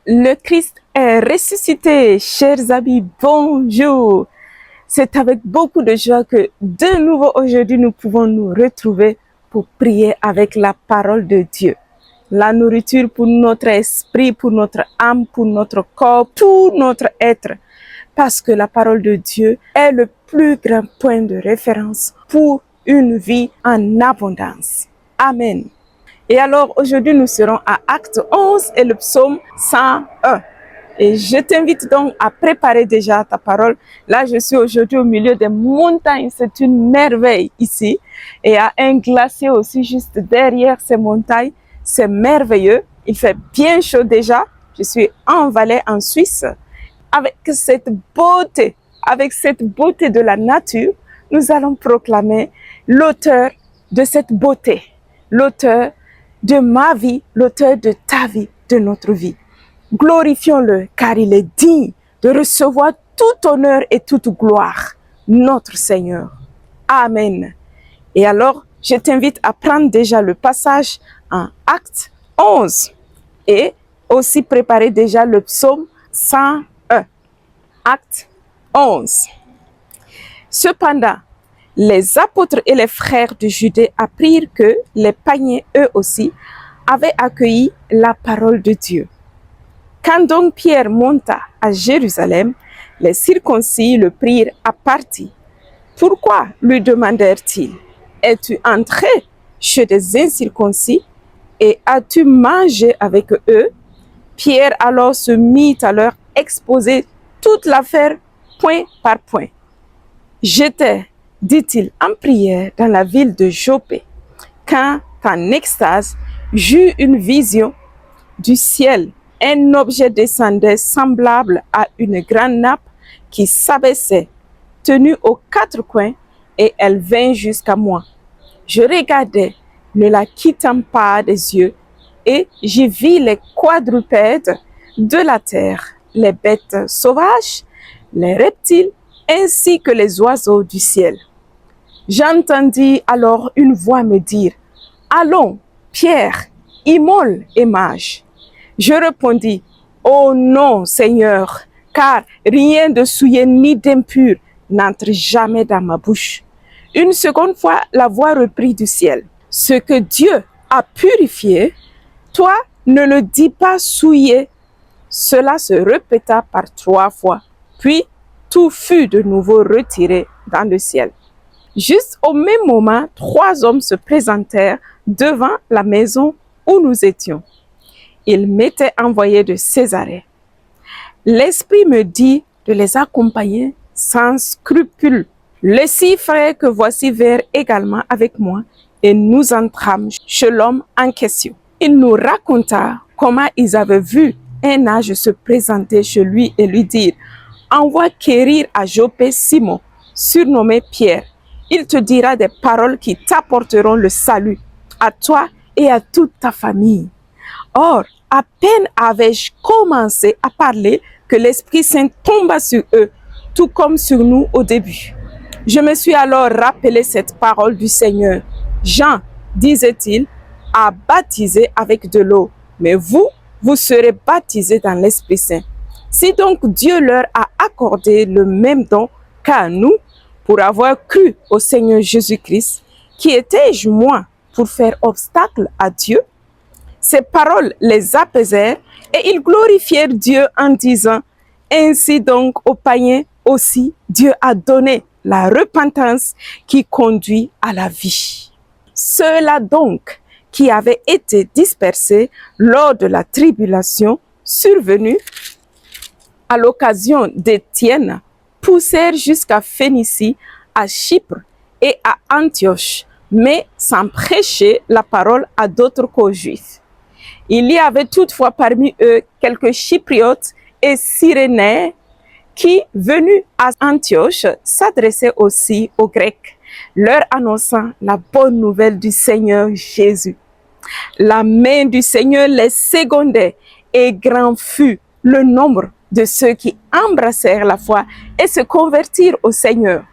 Le Christ est ressuscité, chers amis, bonjour. C'est avec beaucoup de joie que de nouveau aujourd'hui nous pouvons nous retrouver pour prier avec la parole de Dieu. La nourriture pour notre esprit, pour notre âme, pour notre corps, tout notre être. Parce que la parole de Dieu est le plus grand point de référence pour une vie en abondance. Amen. Et alors, aujourd'hui, nous serons à Acte 11 et le psaume 101. Et je t'invite donc à préparer déjà ta parole. Là, je suis aujourd'hui au milieu des montagnes. C'est une merveille ici. Et il y a un glacier aussi juste derrière ces montagnes. C'est merveilleux. Il fait bien chaud déjà. Je suis en Valais, en Suisse. Avec cette beauté de la nature, nous allons proclamer l'auteur de cette beauté, l'auteur de ma vie, l'auteur de ta vie, de notre vie. Glorifions-le, car il est digne de recevoir tout honneur et toute gloire, notre Seigneur. Amen. Et alors, je t'invite à prendre déjà le passage en Acte 11 et aussi préparer déjà le psaume 101. Acte 11. Cependant, les apôtres et les frères de Judée apprirent que les païens, eux aussi, avaient accueilli la parole de Dieu. Quand donc Pierre monta à Jérusalem, les circoncis le prirent à partie. Pourquoi, lui demandèrent-ils, es-tu entré chez des incirconcis et as-tu mangé avec eux? Pierre alors se mit à leur exposer toute l'affaire point par point. J'étais, dit-il, en prière dans la ville de Joppé, quand en extase, j'eus une vision du ciel. Un objet descendait semblable à une grande nappe qui s'abaissait, tenue aux quatre coins, et elle vint jusqu'à moi. Je regardais, ne la quittant pas des yeux, et j'y vis les quadrupèdes de la terre, les bêtes sauvages, les reptiles, ainsi que les oiseaux du ciel. J'entendis alors une voix me dire, « Allons, Pierre, immole et mange. » Je répondis, « Oh non, Seigneur, car rien de souillé ni d'impur n'entre jamais dans ma bouche. » Une seconde fois, la voix reprit du ciel, « Ce que Dieu a purifié, toi ne le dis pas souillé. » Cela se répéta par 3 fois, puis tout fut de nouveau retiré dans le ciel. Juste au même moment, 3 hommes se présentèrent devant la maison où nous étions. Ils m'étaient envoyés de Césarée. L'Esprit me dit de les accompagner sans scrupule. Les 6 frères que voici vinrent également avec moi et nous entrâmes chez l'homme en question. Il nous raconta comment ils avaient vu un âge se présenter chez lui et lui dire, « Envoie quérir à Joppé Simon, surnommé Pierre. Il te dira des paroles qui t'apporteront le salut, à toi et à toute ta famille. » Or, à peine avais-je commencé à parler que l'Esprit Saint tomba sur eux, tout comme sur nous au début. Je me suis alors rappelé cette parole du Seigneur. Jean, disait-il, a baptisé avec de l'eau, mais vous serez baptisés dans l'Esprit Saint. Si donc Dieu leur a accordé le même don qu'à nous, pour avoir cru au Seigneur Jésus-Christ, qui étais-je moi pour faire obstacle à Dieu? Ces paroles les apaisèrent et ils glorifièrent Dieu en disant, ainsi donc aux païens aussi, Dieu a donné la repentance qui conduit à la vie. Ceux-là donc qui avaient été dispersés lors de la tribulation survenue à l'occasion d'Étienne poussèrent jusqu'à Phénicie, à Chypre et à Antioche, mais sans prêcher la parole à d'autres qu'aux Juifs. Il y avait toutefois parmi eux quelques Chypriotes et Cyrénaïens qui, venus à Antioche, s'adressaient aussi aux Grecs, leur annonçant la bonne nouvelle du Seigneur Jésus. La main du Seigneur les secondait et grand fut le nombre de ceux qui embrassèrent la foi et se convertirent au Seigneur.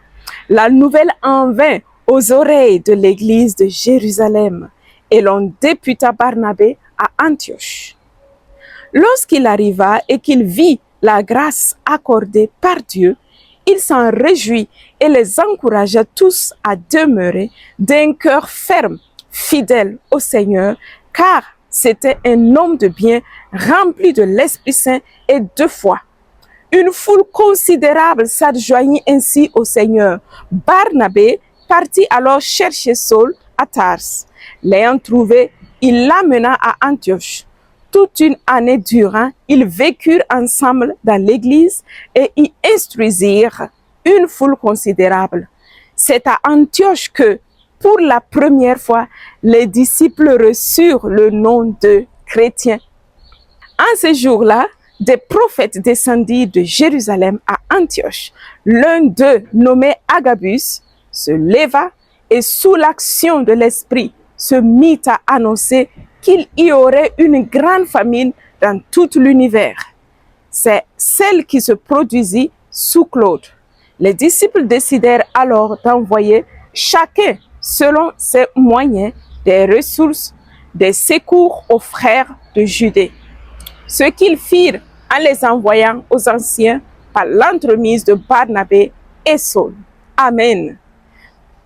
La nouvelle en vint aux oreilles de l'église de Jérusalem et l'on députa Barnabé à Antioche. Lorsqu'il arriva et qu'il vit la grâce accordée par Dieu, il s'en réjouit et les encouragea tous à demeurer d'un cœur ferme, fidèle au Seigneur, car c'était un homme de bien, rempli de l'Esprit Saint et de foi. Une foule considérable s'adjoignit ainsi au Seigneur. Barnabé partit alors chercher Saul à Tars. L'ayant trouvé, il l'amena à Antioche. Toute une année durant, ils vécurent ensemble dans l'église et y instruisirent une foule considérable. C'est à Antioche que, pour la première fois, les disciples reçurent le nom de chrétiens. En ces jours-là, des prophètes descendirent de Jérusalem à Antioche. L'un d'eux, nommé Agabus, se leva et sous l'action de l'Esprit, se mit à annoncer qu'il y aurait une grande famine dans tout l'univers. C'est celle qui se produisit sous Claude. Les disciples décidèrent alors d'envoyer chacun, selon ses moyens, des ressources, des secours aux frères de Judée. Ce qu'ils firent en les envoyant aux anciens par l'entremise de Barnabé et Saul. Amen.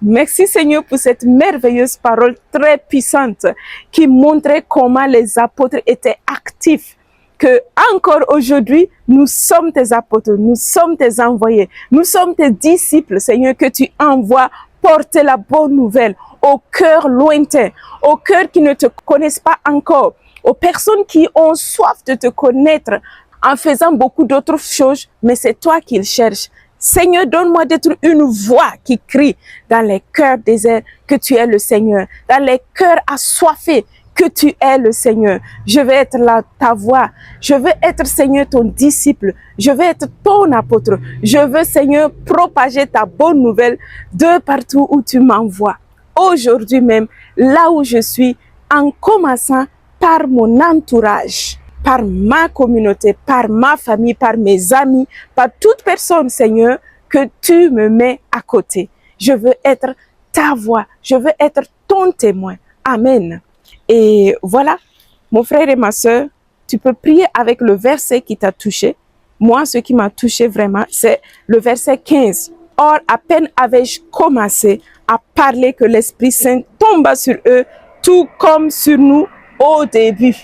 Merci Seigneur pour cette merveilleuse parole très puissante qui montrait comment les apôtres étaient actifs. Que encore aujourd'hui, nous sommes tes apôtres, nous sommes tes envoyés, nous sommes tes disciples, Seigneur, que tu envoies porter la bonne nouvelle aux cœurs lointains, aux cœurs qui ne te connaissent pas encore, aux personnes qui ont soif de te connaître en faisant beaucoup d'autres choses, mais c'est toi qu'ils cherchent. Seigneur, donne-moi d'être une voix qui crie dans les cœurs déserts que tu es le Seigneur, dans les cœurs assoiffés que tu es le Seigneur. Je veux être là, ta voix. Je veux être, Seigneur, ton disciple. Je veux être ton apôtre. Je veux, Seigneur, propager ta bonne nouvelle de partout où tu m'envoies. Aujourd'hui même, là où je suis, en commençant par mon entourage, par ma communauté, par ma famille, par mes amis, par toute personne, Seigneur, que tu me mets à côté. Je veux être ta voix. Je veux être ton témoin. Amen. Et voilà, mon frère et ma sœur, tu peux prier avec le verset qui t'a touché. Moi, ce qui m'a touché vraiment, c'est le verset 15. Or, à peine avais-je commencé à parler que l'Esprit Saint tomba sur eux, tout comme sur nous au début.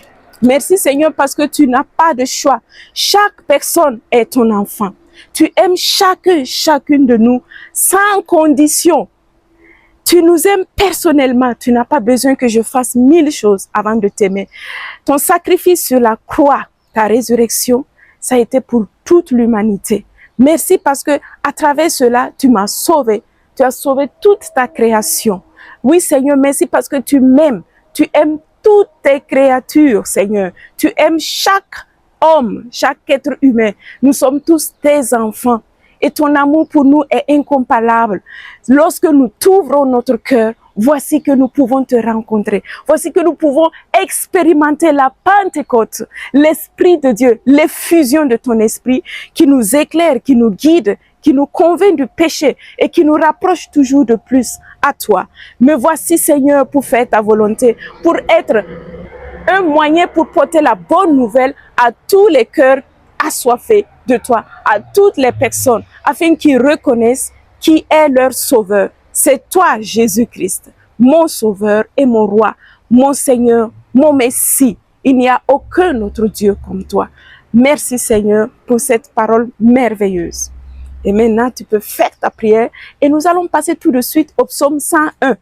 Merci Seigneur parce que tu n'as pas de choix. Chaque personne est ton enfant. Tu aimes chacune de nous sans condition. Tu nous aimes personnellement. Tu n'as pas besoin que je fasse 1000 choses avant de t'aimer. Ton sacrifice sur la croix, ta résurrection, ça a été pour toute l'humanité. Merci parce que à travers cela, tu m'as sauvé. Tu as sauvé toute ta création. Oui Seigneur, merci parce que tu m'aimes. Tu aimes toutes tes créatures, Seigneur. Tu aimes chaque homme, chaque être humain. Nous sommes tous tes enfants. Et ton amour pour nous est incomparable. Lorsque nous t'ouvrons notre cœur, voici que nous pouvons te rencontrer. Voici que nous pouvons expérimenter la Pentecôte, l'Esprit de Dieu, l'effusion de ton Esprit qui nous éclaire, qui nous guide, qui nous convainc du péché et qui nous rapproche toujours de plus à toi. Me voici, Seigneur, pour faire ta volonté, pour être un moyen pour porter la bonne nouvelle à tous les cœurs assoiffés de toi, à toutes les personnes, afin qu'ils reconnaissent qui est leur sauveur. C'est toi, Jésus-Christ, mon sauveur et mon roi, mon Seigneur, mon Messie. Il n'y a aucun autre Dieu comme toi. Merci Seigneur pour cette parole merveilleuse. Et maintenant, tu peux faire ta prière et nous allons passer tout de suite au psaume 101.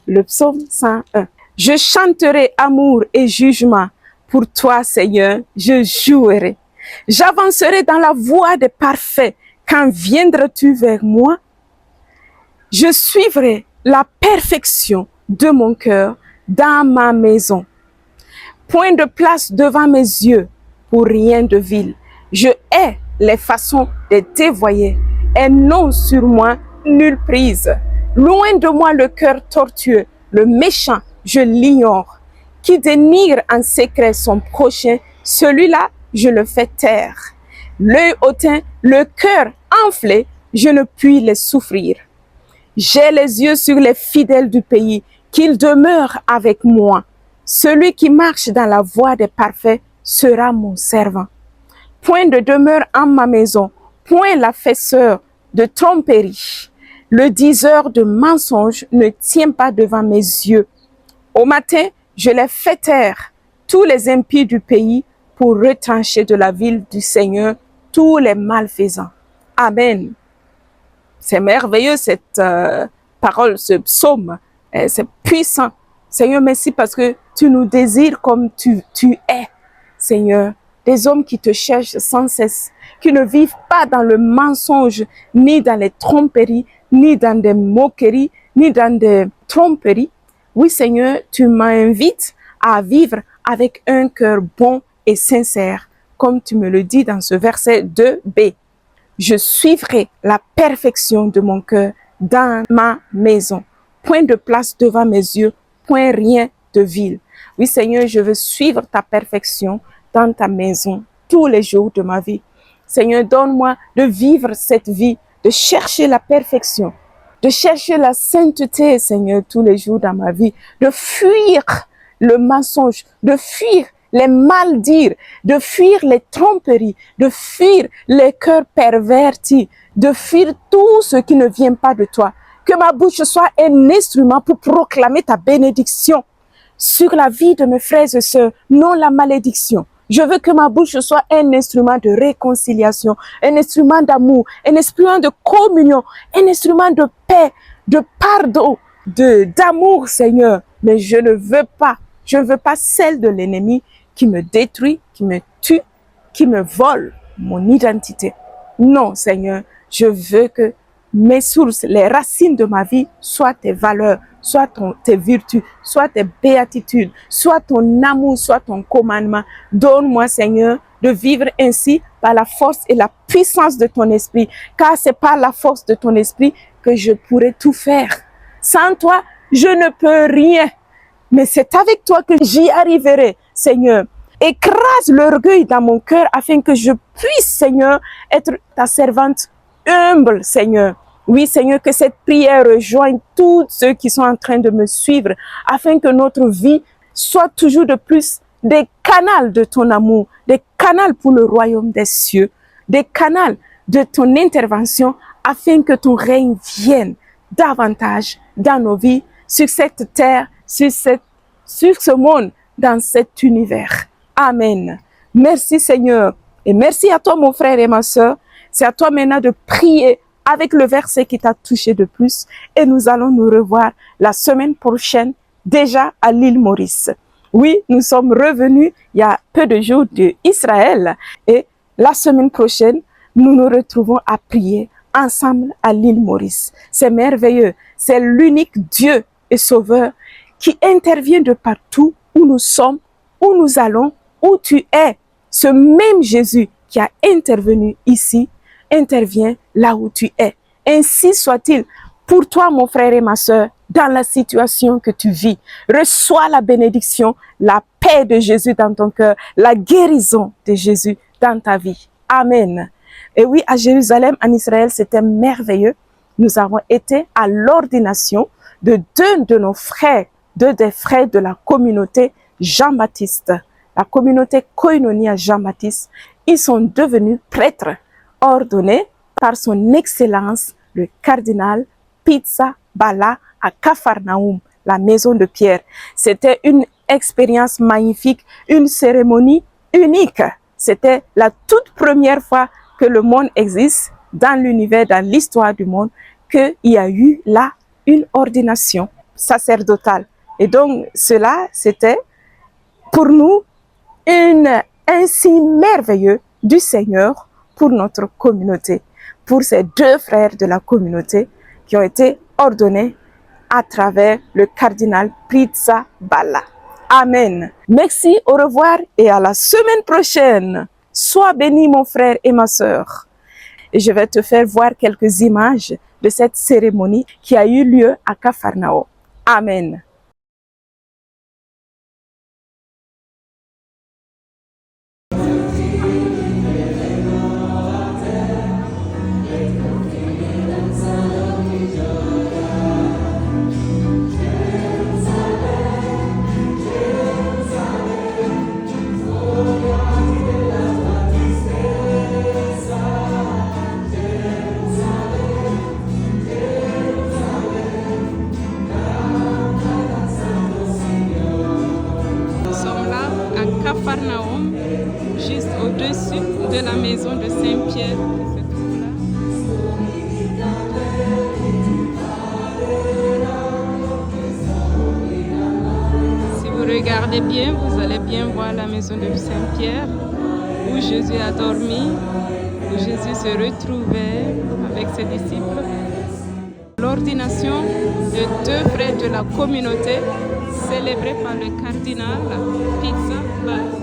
Le psaume 101. Je chanterai amour et jugement. Pour toi, Seigneur, je jouerai. J'avancerai dans la voie des parfaits. Quand viendras-tu vers moi? Je suivrai la perfection de mon cœur dans ma maison. Point de place devant mes yeux pour rien de vil. Je hais les façons de dévoyer et non sur moi nulle prise. Loin de moi le cœur tortueux, le méchant, je l'ignore. Qui dénigre en secret son prochain, celui-là, je le fais taire. L'œil hautain, le cœur enflé, je ne puis les souffrir. J'ai les yeux sur les fidèles du pays, qu'ils demeurent avec moi. Celui qui marche dans la voie des parfaits, sera mon servant. Point de demeure en ma maison, point l'affaisseur de tromperie. Le diseur de mensonges ne tient pas devant mes yeux. Au matin, je les fais taire, tous les impies du pays, pour retrancher de la ville du Seigneur tous les malfaisants. Amen. C'est merveilleux cette parole, ce psaume. C'est puissant. Seigneur, merci parce que tu nous désires comme tu es, Seigneur. Des hommes qui te cherchent sans cesse, qui ne vivent pas dans le mensonge, ni dans les tromperies, ni dans des moqueries, ni dans des tromperies. Oui, Seigneur, tu m'invites à vivre avec un cœur bon et sincère, comme tu me le dis dans ce verset 2b. Je suivrai la perfection de mon cœur dans ma maison. Point de place devant mes yeux, point rien de vil. Oui, Seigneur, je veux suivre ta perfection dans ta maison tous les jours de ma vie. Seigneur, donne-moi de vivre cette vie, de chercher la perfection, de chercher la sainteté, Seigneur, tous les jours dans ma vie, de fuir le mensonge, de fuir les mal-dire, de fuir les tromperies, de fuir les cœurs pervertis, de fuir tout ce qui ne vient pas de toi. Que ma bouche soit un instrument pour proclamer ta bénédiction sur la vie de mes frères et sœurs, non la malédiction. Je veux que ma bouche soit un instrument de réconciliation, un instrument d'amour, un instrument de communion, un instrument de paix, de pardon, d'amour, Seigneur. Mais je ne veux pas celle de l'ennemi qui me détruit, qui me tue, qui me vole mon identité. Non, Seigneur, je veux que mes sources, les racines de ma vie soient tes valeurs, soit tes virtus, soit tes béatitudes, soit ton amour, soit ton commandement. Donne-moi, Seigneur, de vivre ainsi par la force et la puissance de ton esprit, car c'est par la force de ton esprit que je pourrai tout faire. Sans toi, je ne peux rien, mais c'est avec toi que j'y arriverai, Seigneur. Écrase l'orgueil dans mon cœur afin que je puisse, Seigneur, être ta servante humble, Seigneur. Oui, Seigneur, que cette prière rejoigne tous ceux qui sont en train de me suivre, afin que notre vie soit toujours de plus des canaux de ton amour, des canaux pour le royaume des cieux, des canaux de ton intervention, afin que ton règne vienne davantage dans nos vies, sur cette terre, sur ce monde, dans cet univers. Amen. Merci, Seigneur. Et merci à toi, mon frère et ma sœur. C'est à toi maintenant de prier avec le verset qui t'a touché de plus. Et nous allons nous revoir la semaine prochaine, déjà à l'île Maurice. Oui, nous sommes revenus il y a peu de jours d'Israël. Et la semaine prochaine, nous nous retrouvons à prier ensemble à l'île Maurice. C'est merveilleux. C'est l'unique Dieu et Sauveur qui intervient de partout où nous sommes, où nous allons, où tu es. Ce même Jésus qui a intervenu ici, intervient là où tu es. Ainsi soit-il pour toi, mon frère et ma sœur, dans la situation que tu vis. Reçois la bénédiction, la paix de Jésus dans ton cœur, la guérison de Jésus dans ta vie. Amen. Et oui, à Jérusalem, en Israël, c'était merveilleux. Nous avons été à l'ordination de deux de nos frères, deux des frères de la communauté Jean-Baptiste, la communauté Koinonia Jean-Baptiste. Ils sont devenus prêtres ordonnés par son excellence, le cardinal Pitsa Bala à Capharnaüm, la maison de Pierre. C'était une expérience magnifique, une cérémonie unique. C'était la toute première fois que le monde existe dans l'univers, dans l'histoire du monde, qu'il y a eu là une ordination sacerdotale. Et donc, cela, c'était pour nous un signe merveilleux du Seigneur pour notre communauté, pour ces deux frères de la communauté qui ont été ordonnés à travers le cardinal Pitsa Bala. Amen. Merci, au revoir et à la semaine prochaine. Sois béni, mon frère et ma sœur. Et je vais te faire voir quelques images de cette cérémonie qui a eu lieu à Capharnaüm. Amen. au-dessus de la maison de Saint-Pierre qui se trouve là. Si vous regardez bien, vous allez bien voir la maison de Saint-Pierre où Jésus a dormi, où Jésus se retrouvait avec ses disciples. L'ordination de deux frères de la communauté célébrée par le cardinal Pizzaballa.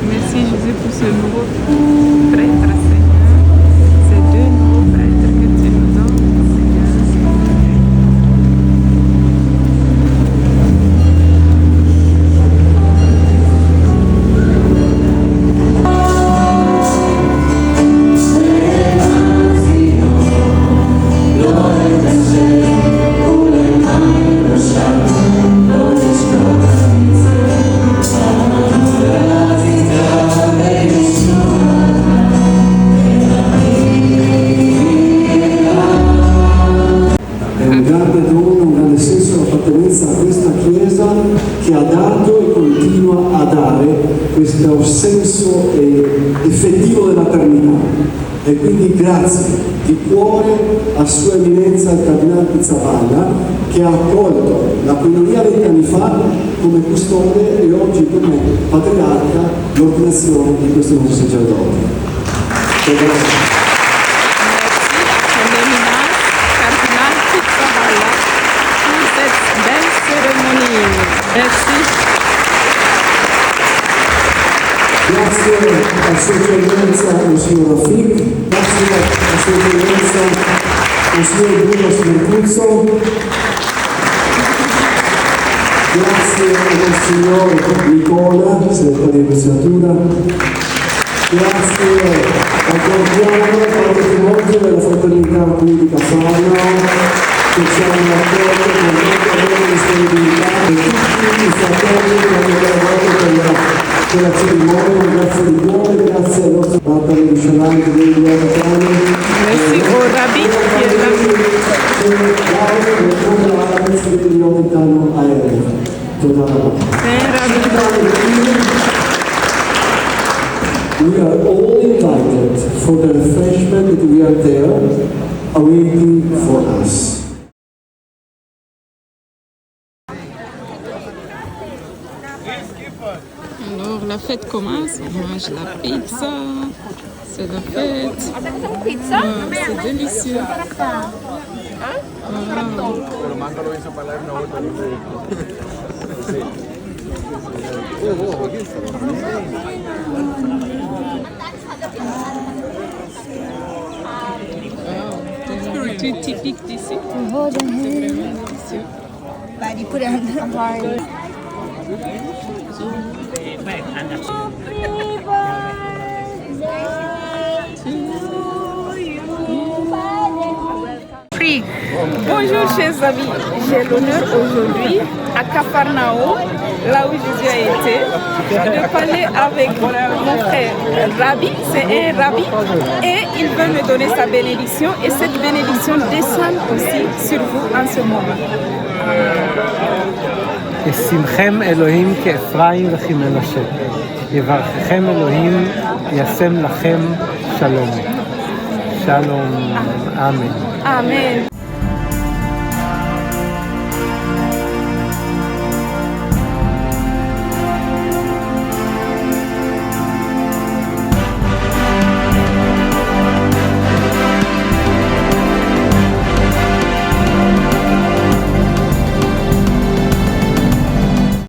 Merci Jésus pour ce nouveau prêtre, Seigneur. Ces deux nouveaux prêtres que tu nous donnes, Seigneur. Che ha dato e continua a dare questo senso effettivo della paternità. E quindi grazie di cuore a Sua Eminenza il Cardinale Pizzaballa, che ha accolto la Quinoria 20 anni fa come custode e oggi come patriarca l'ordinazione di questo nuovo sacerdote. Grazie. Merci. Grazie a Sua Eccellenza Monsignor Rafik, grazie a Sua Eccellenza Monsignor Bruno Smercuzzo, grazie a Monsignor Nicola, segretario di Presidentura, grazie al Guardiano Padre Timoteo della Fraternità Pubblica Fano, che ci hanno accolto con molta disponibilità, e tutti i fratelli che hanno lavorato per la cerimonia. Grazie di cuore, grazie ai nostri fratelli vicinanti degli Vaticani. Merci au Rabbi qui est là. We are all invited for the refreshment that we are there awaiting for us. Alors la fête commence, on mange la pizza, c'est la fête. C'est délicieux. C'est typique d'ici. C'est vraiment délicieux. Bonjour chers amis, j'ai l'honneur aujourd'hui à Capharnaüm, là où Jésus a été, de parler avec mon frère Rabbi, c'est un rabbi, et il veut me donner sa bénédiction et cette bénédiction descend aussi sur vous en ce moment. ישמכם אלוהים כאפרים וכמנשה, יברככם אלוהים, ישם לכם שלום. שלום, אמן. Amen.